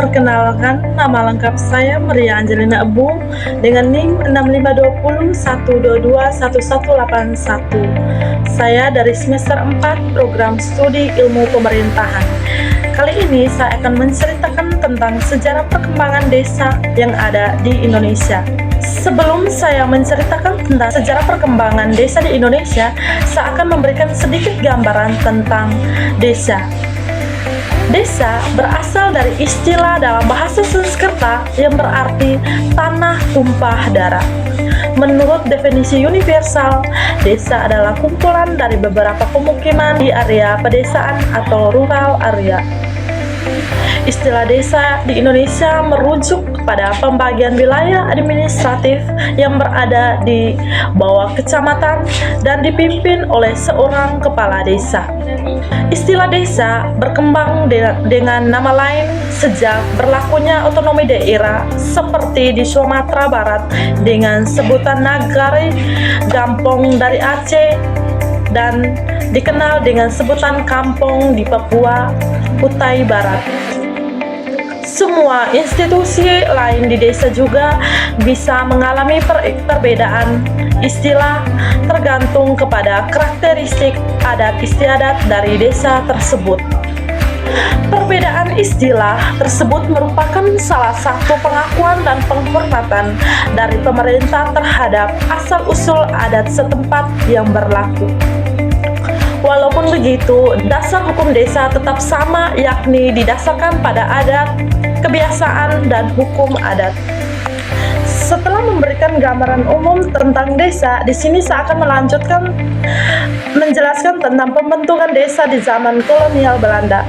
Perkenalkan, nama lengkap saya Maria Angelina Ebu dengan NIM 6520 1221181. Saya dari semester 4 program studi ilmu pemerintahan. Kali ini saya akan menceritakan tentang sejarah perkembangan desa yang ada di Indonesia. Sebelum saya menceritakan tentang sejarah perkembangan desa di Indonesia, saya akan memberikan sedikit gambaran tentang desa. Desa berasal dari istilah dalam bahasa Sanskerta yang berarti tanah tumpah darah. Menurut definisi universal, desa adalah kumpulan dari beberapa pemukiman di area pedesaan atau rural area. Istilah desa di Indonesia merujuk kepada pembagian wilayah administratif yang berada di bawah kecamatan dan dipimpin oleh seorang kepala desa. Istilah desa berkembang dengan nama lain sejak berlakunya otonomi daerah seperti di Sumatera Barat dengan sebutan Nagari, Gampong dari Aceh, dan dikenal dengan sebutan kampung di Papua, Kutai Barat. Semua institusi lain di desa juga bisa mengalami perbedaan istilah tergantung kepada karakteristik adat istiadat dari desa tersebut. Perbedaan istilah tersebut merupakan salah satu pengakuan dan penghormatan dari pemerintah terhadap asal-usul adat setempat yang berlaku. Walaupun begitu, dasar hukum desa tetap sama, yakni didasarkan pada adat, kebiasaan, dan hukum adat. Setelah memberikan gambaran umum tentang desa, di sini saya akan menjelaskan tentang pembentukan desa di zaman kolonial Belanda.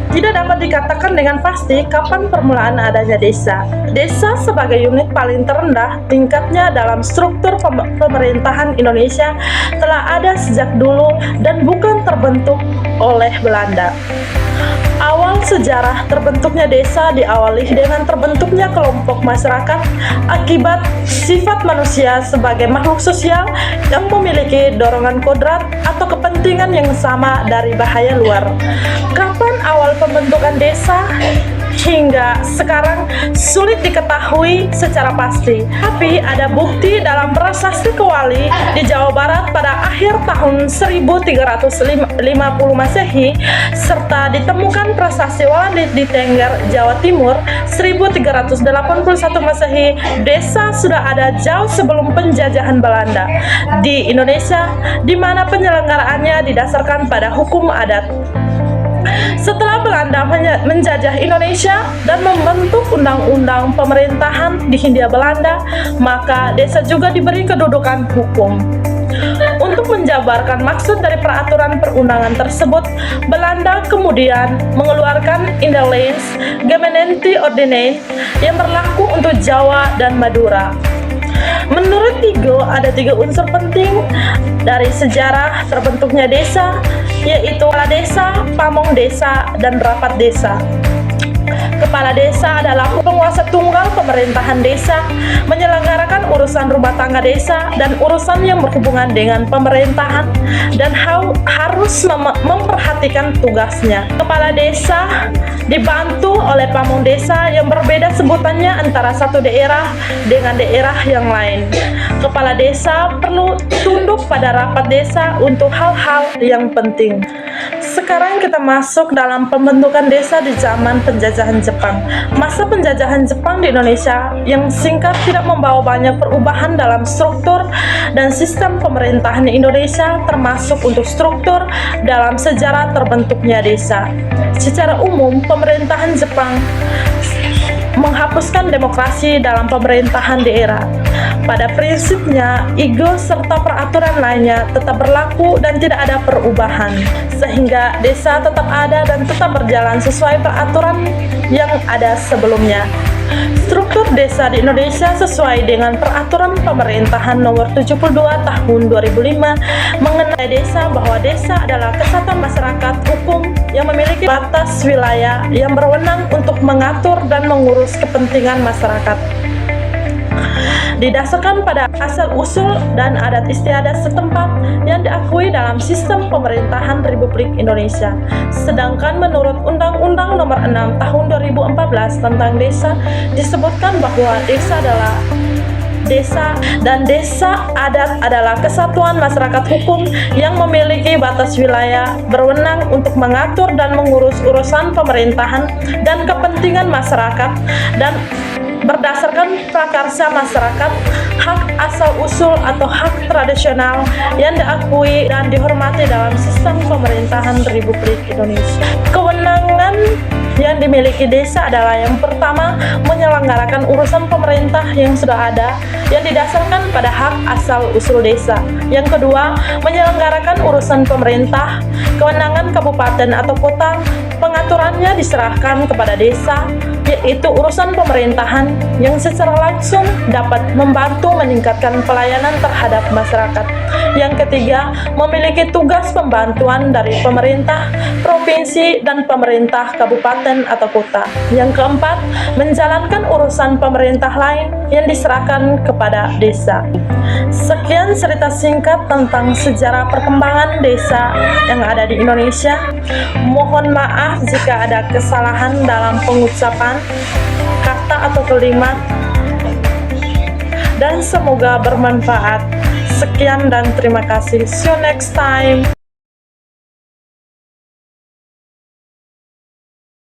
Tidak dapat dikatakan dengan pasti kapan permulaan adanya desa. Desa sebagai unit paling terendah tingkatnya dalam struktur pemerintahan Indonesia telah ada sejak dulu dan bukan terbentuk oleh Belanda. Awal sejarah terbentuknya desa diawali dengan terbentuknya kelompok masyarakat akibat sifat manusia sebagai makhluk sosial yang memiliki dorongan kodrat atau kepentingan yang sama dari bahaya luar. Kapan awal pembentukan desa? Hingga sekarang sulit diketahui secara pasti. Tapi ada bukti dalam prasasti Kewali di Jawa Barat pada akhir tahun 1350 Masehi serta ditemukan prasasti Walandit di Tengger, Jawa Timur 1381 Masehi. Desa sudah ada jauh sebelum penjajahan Belanda di Indonesia, di mana penyelenggaraannya didasarkan pada hukum adat. Setelah Belanda menjajah Indonesia dan membentuk undang-undang pemerintahan di Hindia Belanda, maka desa juga diberi kedudukan hukum. Untuk menjabarkan maksud dari peraturan perundangan tersebut, Belanda kemudian mengeluarkan Indelings Gemeente Ordonnance yang berlaku untuk Jawa dan Madura. Menurut Tigo, ada 3 unsur penting dari sejarah terbentuknya desa, yaitu kepala desa, pamong desa, dan rapat desa. Kepala desa adalah penguasa tunggal pemerintahan desa, menyelenggarakan urusan rumah tangga desa dan urusan yang berhubungan dengan pemerintahan dan harus memperhatikan tugasnya. Kepala desa dibantu oleh pamong desa yang berbeda sebutannya antara satu daerah dengan daerah yang lain. Kepala desa perlu tunduk pada rapat desa untuk hal-hal yang penting. Sekarang kita masuk dalam pembentukan desa di zaman penjajahan Jepang. Masa penjajahan Jepang di Indonesia yang singkat tidak membawa banyak perubahan dalam struktur dan sistem pemerintahan di Indonesia, termasuk untuk struktur dalam sejarah terbentuknya desa. Secara umum, pemerintahan Jepang menghapuskan demokrasi dalam pemerintahan daerah. Pada prinsipnya, ego serta peraturan lainnya tetap berlaku dan tidak ada perubahan, sehingga desa tetap ada dan tetap berjalan sesuai peraturan yang ada sebelumnya. Struktur desa di Indonesia sesuai dengan Peraturan Pemerintahan Nomor 72 Tahun 2005 mengenai desa, bahwa desa adalah kesatuan masyarakat hukum yang memiliki batas wilayah yang berwenang untuk mengatur dan mengurus kepentingan masyarakat. didasarkan pada asal-usul dan adat istiadat setempat yang diakui dalam sistem pemerintahan Republik Indonesia. Sedangkan menurut Undang-Undang Nomor 6 Tahun 2014 tentang Desa disebutkan bahwa desa adalah dan desa adat adalah kesatuan masyarakat hukum yang memiliki batas wilayah, berwenang untuk mengatur dan mengurus urusan pemerintahan dan kepentingan masyarakat, dan berdasarkan prakarsa masyarakat, hak asal-usul atau hak tradisional yang diakui dan dihormati dalam sistem pemerintahan Republik Indonesia. Kewenangan yang dimiliki desa adalah yang pertama, menyelenggarakan urusan pemerintah yang sudah ada yang didasarkan pada hak asal-usul desa. Yang kedua, menyelenggarakan urusan pemerintah, kewenangan kabupaten atau kota, pengaturannya diserahkan kepada desa, yaitu urusan pemerintahan yang secara langsung dapat membantu meningkatkan pelayanan terhadap masyarakat. Yang ketiga, memiliki tugas pembantuan dari pemerintah provinsi dan pemerintah kabupaten atau kota. Yang keempat, menjalankan urusan pemerintah lain yang diserahkan kepada desa. Sekian cerita singkat tentang sejarah perkembangan desa yang ada di Indonesia. Mohon maaf jika ada kesalahan dalam pengucapan kata atau kalimat, dan semoga bermanfaat. Sekian dan terima kasih. See you next time.